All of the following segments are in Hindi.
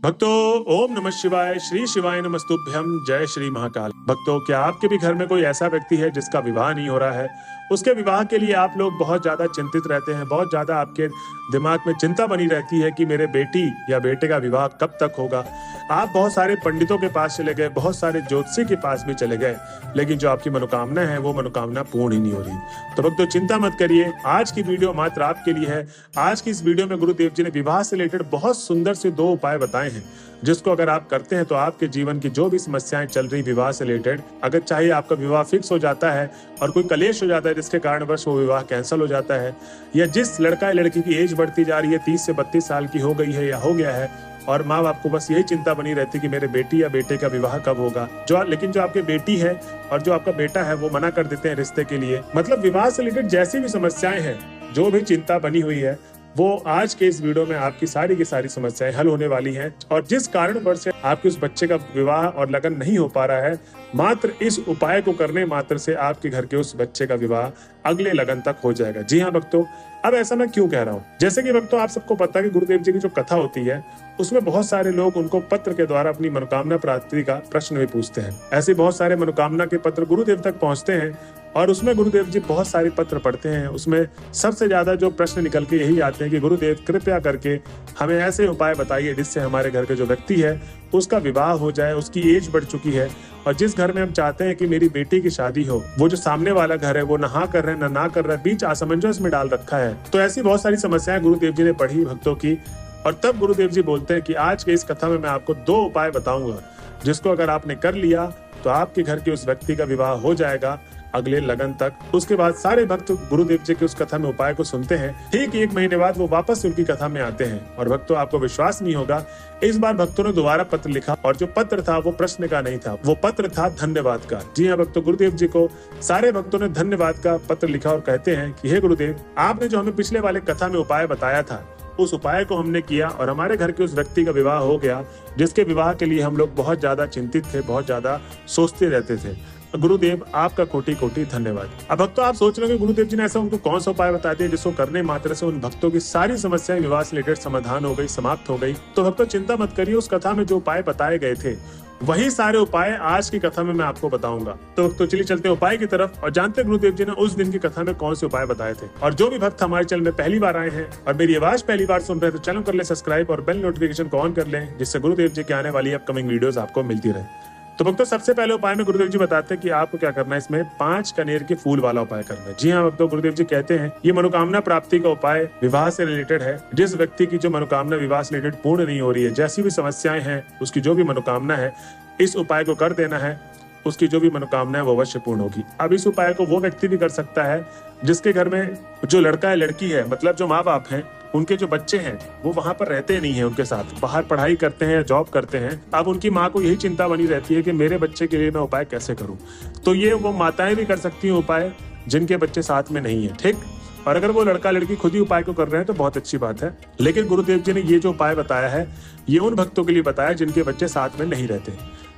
भक्तों, ओम नमः शिवाय, श्री शिवाय नमस्तुभ्यम, जय श्री महाकाल। भक्तों, क्या आपके भी घर में कोई ऐसा व्यक्ति है जिसका विवाह नहीं हो रहा है? उसके विवाह के लिए आप लोग बहुत ज्यादा चिंतित रहते हैं, बहुत ज्यादा आपके दिमाग में चिंता बनी रहती है कि मेरे बेटी या बेटे का विवाह कब तक होगा। आप बहुत सारे पंडितों के पास चले गए, बहुत सारे ज्योतिषी के पास भी चले गए, लेकिन जो आपकी मनोकामना है वो मनोकामना पूर्ण ही नहीं हो रही। तो भक्तों, चिंता मत करिए, आज की वीडियो मात्र आपके लिए है। आज की इस वीडियो में गुरुदेव जी ने विवाह से रिलेटेड बहुत सुंदर से 2 उपाय बताए हैं, जिसको अगर आप करते हैं तो आपके जीवन की जो भी समस्याएं चल रही विवाह से रिलेटेड, अगर चाहे आपका विवाह फिक्स हो जाता है और कोई कलेश हो जाता है जिसके कारणवश वो विवाह कैंसिल हो जाता है, या जिस लड़का या लड़की की एज बढ़ती जा रही है, 30 से 32 साल की हो गई है या हो गया है, और माँ बाप को बस यही चिंता बनी रहती है कि मेरे बेटी या बेटे का विवाह कब होगा। लेकिन जो आपकी बेटी है और जो आपका बेटा है वो मना कर देते हैं रिश्ते के लिए। मतलब विवाह से रिलेटेड जैसी भी समस्याएं हैं, जो भी चिंता बनी हुई है, वो आज के इस वीडियो में आपकी सारी की सारी समस्याएं हल होने वाली हैं। और जिस कारणवश से आपके उस बच्चे का विवाह और लगन नहीं हो पा रहा है, मात्र इस उपाय को करने मात्र से आपके घर के उस बच्चे का विवाह अगले लगन तक हो जाएगा। जी हाँ भक्तों, अब ऐसा मैं क्यों कह रहा हूँ? जैसे कि भक्तों, आप सबको पता है कि गुरुदेव जी की जो कथा होती है उसमें बहुत सारे लोग उनको पत्र के द्वारा अपनी मनोकामना प्राप्ति का प्रश्न भी पूछते हैं। ऐसे बहुत सारे मनोकामना के पत्र गुरुदेव तक पहुंचते हैं और उसमें गुरुदेव जी बहुत सारे पत्र पढ़ते हैं। उसमें सबसे ज्यादा जो प्रश्न निकल के यही आते हैं कि गुरुदेव कृपया करके हमें ऐसे उपाय बताइए जिससे हमारे घर के जो व्यक्ति है उसका विवाह हो जाए, उसकी एज बढ़ चुकी है और जिस घर में हम चाहते हैं कि मेरी बेटी की शादी हो, वो जो सामने वाला घर है वो ना कर रहे ना कर रहा है, बीच असमंजस में डाल रखा है। तो ऐसी बहुत सारी समस्याएं गुरुदेव जी ने पढ़ी भक्तों की, और तब गुरुदेव जी बोलते हैं कि आज के इस कथा में मैं आपको 2 उपाय बताऊंगा, जिसको अगर आपने कर लिया तो आपके घर के उस व्यक्ति का विवाह हो जाएगा अगले लगन तक। उसके बाद सारे भक्त गुरुदेव जी की उस कथा में उपाय को सुनते हैं। ठीक 1 महीने बाद वो वापस उनकी कथा में आते हैं और भक्तों, आपको विश्वास नहीं होगा, इस बार भक्तों ने दोबारा पत्र लिखा और जो पत्र था वो प्रश्न का नहीं था, वो पत्र था धन्यवाद का। जी हाँ भक्तों, गुरुदेव जी को सारे भक्तों ने धन्यवाद का पत्र लिखा और कहते हैं कि हे गुरुदेव, आपने जो हमें पिछले वाले कथा में उपाय बताया था उस उपाय को हमने किया और हमारे घर के उस व्यक्ति का विवाह हो गया, जिसके विवाह के लिए हम लोग बहुत ज्यादा चिंतित थे, बहुत ज्यादा सोचते रहते थे। गुरुदेव आपका कोटि कोटि धन्यवाद। अब भक्तों, आप सोच रहे हो कि गुरुदेव जी ने ऐसा उनको कौन सा उपाय बता दिया जिसको करने मात्र से उन भक्तों की सारी समस्याएं विवाह से रिलेटेड समाधान हो गई, समाप्त हो गई। तो भक्तों, चिंता मत करिए, उस कथा में जो उपाय बताए गए थे वही सारे उपाय आज की कथा में मैं आपको बताऊंगा। तो चलिए चलते हैं उपाय की तरफ और जानते हैं गुरुदेव जी ने उस दिन की कथा में कौन से उपाय बताए थे। और जो भी भक्त हमारे चैनल में पहली बार आए हैं और मेरी आवाज पहली बार सुन रहे हैं तो चैनल कर ले सब्सक्राइब और बेल नोटिफिकेशन को ऑन कर लें, जिससे गुरुदेव जी की आने वाली अपकमिंग वीडियोस आपको मिलती रहे। तो भक्तों, सबसे पहले उपाय में गुरुदेव जी बताते हैं कि आपको क्या करना है, इसमें 5 कनेर के फूल वाला उपाय करना है। जी हाँ भक्तों, गुरुदेव जी कहते हैं ये मनोकामना प्राप्ति का उपाय विवाह से रिलेटेड है। जिस व्यक्ति की जो मनोकामना विवाह से रिलेटेड पूर्ण नहीं हो रही है, जैसी भी समस्याएं हैं, उसकी जो भी मनोकामना है, इस उपाय को कर देना है, उसकी जो भी मनोकामना है वो अवश्य पूर्ण होगी। अब इस उपाय को वो व्यक्ति भी कर सकता है जिसके घर में जो लड़का है लड़की है, मतलब जो माँ बाप हैं, उनके जो बच्चे हैं वो वहां पर रहते नहीं है, उनके साथ बाहर पढ़ाई करते हैं, जॉब करते हैं। अब उनकी माँ को यही चिंता बनी रहती है कि मेरे बच्चे के लिए मैं उपाय कैसे करूं। तो ये वो माताएं भी कर सकती हैं उपाय जिनके बच्चे साथ में नहीं है, ठीक। और अगर वो लड़का लड़की खुद ही उपाय को कर रहे हैं तो बहुत अच्छी बात है। लेकिन गुरुदेव जी ने ये जो उपाय बताया है ये उन भक्तों के लिए बताया जिनके बच्चे साथ में नहीं रहते।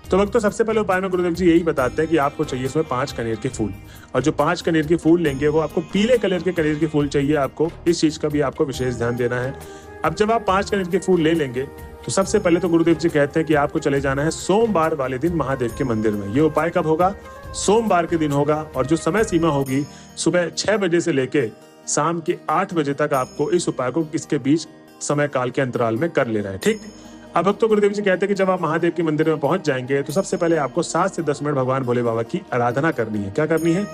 तो भक्तों, सबसे पहले उपाय में गुरुदेव जी यही बताते हैं कि आपको चाहिए इसमें 5 कनेर के फूल, और जो 5 कनेर के फूल लेंगे वो आपको पीले कलर के कनेर के फूल चाहिए। आपको इस चीज का भी आपको विशेष ध्यान देना है। अब जब आप 5 कनेर के फूल ले लेंगे तो सबसे पहले तो गुरुदेव जी कहते हैं कि आपको चले जाना है सोमवार वाले दिन महादेव के मंदिर में। ये उपाय कब होगा? सोमवार के दिन होगा, और जो समय सीमा होगी सुबह 6 बजे से लेके शाम के 8 बजे तक आपको इस उपाय को इसके बीच समय काल के अंतराल में कर लेना है, ठीक। अब भक्तों, गुरुदेव जी कहते हैं कि जब आप महादेव के मंदिर में पहुंच जाएंगे तो सबसे पहले आपको 7 से 10 मिनट भगवान भोले बाबा की आराधना करनी है। क्या करनी है?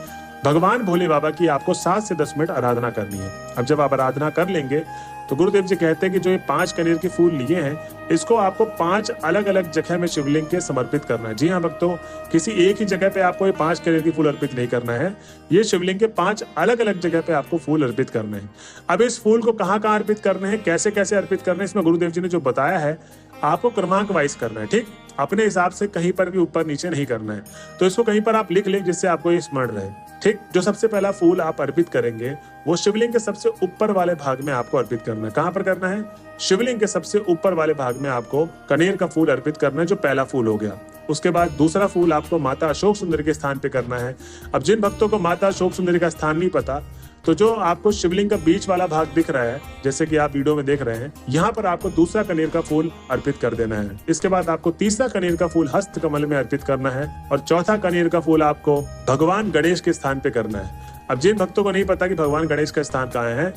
भगवान भोले बाबा की आपको 7 से 10 मिनट आराधना करनी है। अब जब आप आराधना कर लेंगे तो गुरुदेव जी कहते हैं कि जो ये 5 कनेर के फूल लिए हैं इसको आपको 5 अलग अलग जगह में शिवलिंग के समर्पित करना है। जी हाँ भक्तों, किसी एक ही जगह पे आपको ये 5 कनेर के फूल अर्पित नहीं करना है, ये शिवलिंग के 5 अलग अलग जगह पे आपको फूल अर्पित करने हैं। अब इस फूल को कहाँ कहाँ अर्पित करने हैं, कैसे कैसे अर्पित करने हैं, इसमें गुरुदेव जी ने जो बताया है आपको क्रमांक वाइज करना है, ठीक। अपने हिसाब से कहीं पर भी ऊपर नीचे नहीं करना है। तो इसको कहीं पर आप लिख लें जिससे आपको ये स्मरण रहे, ठीक। जो सबसे पहला फूल आप अर्पित करेंगे वो शिवलिंग के सबसे ऊपर वाले भाग में आपको अर्पित करना है। कहाँ पर करना है? शिवलिंग के सबसे ऊपर वाले भाग में आपको कनेर का फूल अर्पित करना है, जो पहला फूल हो गया। उसके बाद दूसरा फूल आपको माता अशोक सुंदरी के स्थान पे करना है। अब जिन भक्तों को माता अशोक सुंदरी का स्थान नहीं पता तो जो आपको शिवलिंग का बीच वाला भाग दिख रहा है, जैसे कि आप वीडियो में देख रहे हैं, यहाँ पर आपको दूसरा कनेर का फूल अर्पित कर देना है। इसके बाद आपको तीसरा कनेर का फूल हस्त कमल में अर्पित करना है और चौथा कनेर का फूल आपको भगवान गणेश के स्थान पे करना है। अब जिन भक्तों को नहीं पता कि भगवान गणेश का स्थान कहाँ है,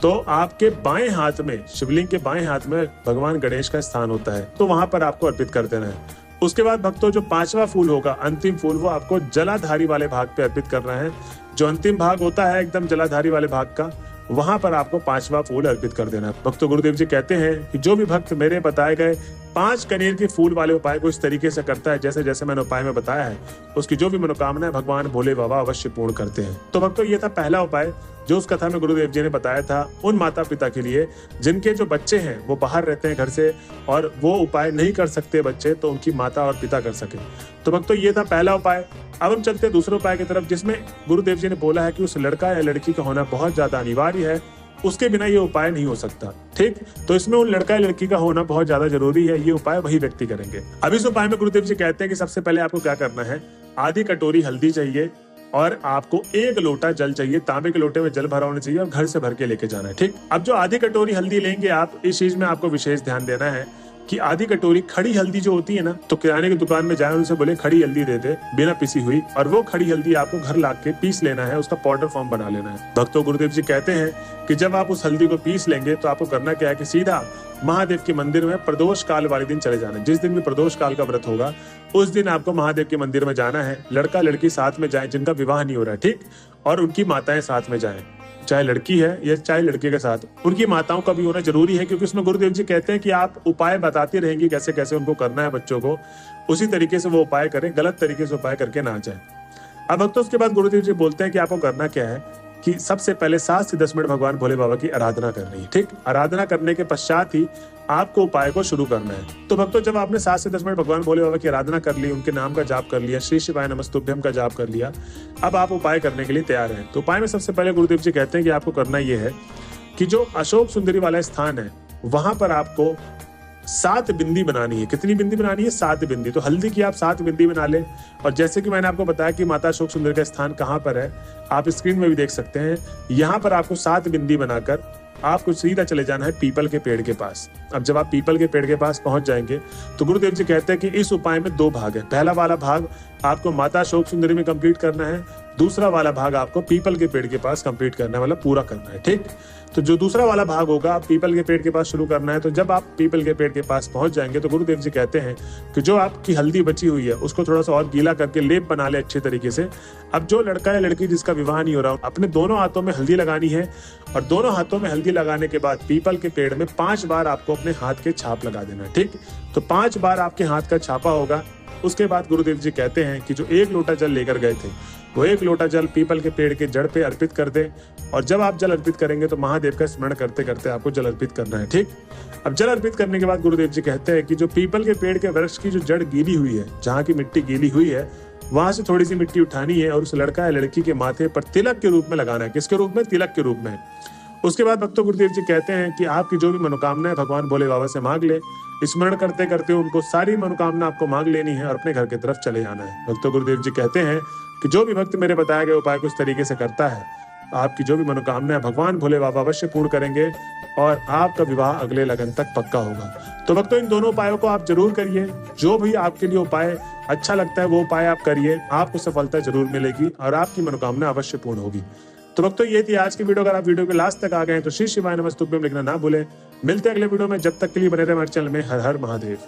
तो आपके बाएं हाथ में, शिवलिंग के बाएं हाथ में भगवान गणेश का स्थान होता है, तो वहां पर आपको अर्पित कर देना है। उसके बाद भक्तों जो पांचवा फूल होगा, अंतिम फूल, वो आपको जलाधारी वाले भाग पे अर्पित करना है। जो अंतिम भाग होता है एकदम जलाधारी वाले भाग का, वहां पर आपको पांचवा फूल अर्पित कर देना है। भक्तों गुरुदेव जी कहते हैं कि जो भी भक्त मेरे बताए गए 5 कनेर के फूल वाले उपाय को इस तरीके से करता है जैसे जैसे मैंने उपाय में बताया है, उसकी जो भी मनोकामना है भगवान भोले बाबा अवश्य पूर्ण करते हैं। तो भक्तों ये था पहला उपाय जो उस कथा में गुरुदेव जी ने बताया था उन माता पिता के लिए जिनके जो बच्चे हैं वो बाहर रहते हैं घर से और वो उपाय नहीं कर सकते बच्चे, तो उनकी माता और पिता कर सके। तो भक्तों ये था पहला उपाय। अब हम चलते हैं दूसरे उपाय की तरफ, जिसमें गुरुदेव जी ने बोला है कि उस लड़का या लड़की का होना बहुत ज्यादा अनिवार्य है, उसके बिना ये उपाय नहीं हो सकता। ठीक, तो इसमें उन लड़का या लड़की का होना बहुत ज्यादा जरूरी है। ये उपाय वही व्यक्ति करेंगे। अब इस उपाय में गुरुदेव जी कहते हैं कि सबसे पहले आपको क्या करना है, आधी कटोरी हल्दी चाहिए और आपको 1 लोटा जल चाहिए। तांबे के लोटे में जल भरा होना चाहिए और घर से भर के लेके जाना है। ठीक, अब जो आधी कटोरी हल्दी लेंगे आप, इस चीज में आपको विशेष ध्यान देना है कि आधी कटोरी खड़ी हल्दी जो होती है ना, तो किराने की दुकान में जाए उनसे बोले खड़ी हल्दी दे दे बिना पिसी हुई, और वो खड़ी हल्दी आपको घर ला के पीस लेना है, उसका पाउडर फॉर्म बना लेना है। भक्तों गुरुदेव जी कहते हैं कि जब आप उस हल्दी को पीस लेंगे तो आपको करना क्या है कि सीधा महादेव के मंदिर में प्रदोष काल वाले दिन चले जाना है। जिस दिन भी प्रदोष काल का व्रत होगा उस दिन आपको महादेव के मंदिर में जाना है। लड़का लड़की साथ में जाए जिनका विवाह नहीं हो रहा है, ठीक, और उनकी माताएं साथ में जाएं, चाहे लड़की है या चाहे लड़के के साथ, उनकी माताओं का भी होना जरूरी है, क्योंकि उसमें गुरुदेव जी कहते हैं कि आप उपाय बताती रहेंगी कैसे कैसे उनको करना है बच्चों को, उसी तरीके से वो उपाय करें, गलत तरीके से उपाय करके ना जाए। अब भक्तों उसके बाद गुरुदेव जी बोलते हैं कि आपको करना क्या है कि सबसे पहले 7 से 10 मिनट भगवान भोले बाबा की आराधना करनी है। ठीक, आराधना करने के पश्चात ही आपको उपाय को शुरू करना है। तो भक्तों जब आपने 7 से 10 मिनट भगवान भोले बाबा की आराधना कर ली, उनके नाम का जाप कर लिया, श्री शिवाय नमस्तुभ्यम का जाप कर लिया, अब आप उपाय करने के लिए तैयार हैं। तो उपाय में सबसे पहले गुरुदेव जी कहते हैं कि आपको करना यह है कि जो अशोक सुंदरी वाला स्थान है वहां पर आपको 7 बिंदी बनानी है। कितनी बिंदी बनानी है? 7 बिंदी। तो हल्दी की आप 7 बिंदी बना लें। और जैसे कि मैंने आपको बताया कि माता अशोक सुंदरी का स्थान कहाँ पर है, आप स्क्रीन में भी देख सकते हैं। यहाँ पर आपको 7 बिंदी बनाकर आपको सीधा चले जाना है पीपल के पेड़ के पास। अब जब आप पीपल के पेड़ के पास पहुंच जाएंगे तो गुरुदेव जी कहते हैं कि इस उपाय में 2 भाग है। पहला वाला भाग आपको माता अशोक सुंदरी में कंप्लीट करना है, दूसरा वाला भाग आपको पीपल के पेड़ के पास कंप्लीट करना है, मतलब पूरा करना है। ठीक, तो जो दूसरा वाला भाग होगा आप पीपल के पेड़ के पास शुरू करना है। तो जब आप पीपल के पेड़ के पास पहुंच जाएंगे तो गुरुदेव जी कहते हैं कि जो आपकी हल्दी बची हुई है उसको थोड़ा सा और गीला करके लेप बना ले अच्छे तरीके से। अब जो लड़का या लड़की जिसका विवाह नहीं हो रहा, अपने दोनों हाथों में हल्दी लगानी है और दोनों हाथों में हल्दी लगाने के बाद पीपल के पेड़ में 5 बार आपको अपने हाथ के छाप लगा देना है। ठीक, तो 5 बार आपके हाथ का छापा होगा। उसके बाद गुरुदेव जी कहते हैं कि जो 1 लोटा जल लेकर गए थे वो 1 लोटा जल पीपल के पेड़ के जड़ पे अर्पित कर दे। और जब आप जल अर्पित करेंगे तो महादेव का स्मरण करते करते आपको जल अर्पित करना है। ठीक, अब जल अर्पित करने के बाद गुरुदेव जी कहते हैं कि जो पीपल के पेड़ के वृक्ष की जो जड़ गीली हुई है, जहाँ की मिट्टी गीली हुई है, वहां से थोड़ी सी मिट्टी उठानी है और उस लड़का या लड़की के माथे पर तिलक के रूप में लगाना है। किसके रूप में? तिलक के रूप में। उसके बाद भक्तों गुरुदेव जी कहते हैं कि आपकी जो भी मनोकामना है भगवान भोले बाबा से मांग ले। स्मरण करते करते उनको सारी मनोकामना आपको मांग लेनी है और अपने घर की तरफ चले जाना है। भक्तों गुरुदेव जी कहते हैं कि जो भी भक्त मेरे बताए गए उपाय को इस तरीके से करता है, आपकी जो भी मनोकामना है भगवान भोले बाबा अवश्य पूर्ण करेंगे और आपका विवाह अगले लगन तक पक्का होगा। तो भक्तों इन दोनों उपायों को आप जरूर करिए। जो भी आपके लिए उपाय अच्छा लगता है वो उपाय आप करिए, आपको सफलता जरूर मिलेगी और आपकी मनोकामना अवश्य पूर्ण होगी। तो भक्तों ये थी आज की वीडियो। अगर आप वीडियो के लास्ट तक आ गए तो श्री शिवाय नमस्तुभ्यम लिखना ना भूलें। मिलते हैं अगले वीडियो में, जब तक के लिए बने रहे हमारे चैनल में। हर हर महादेव।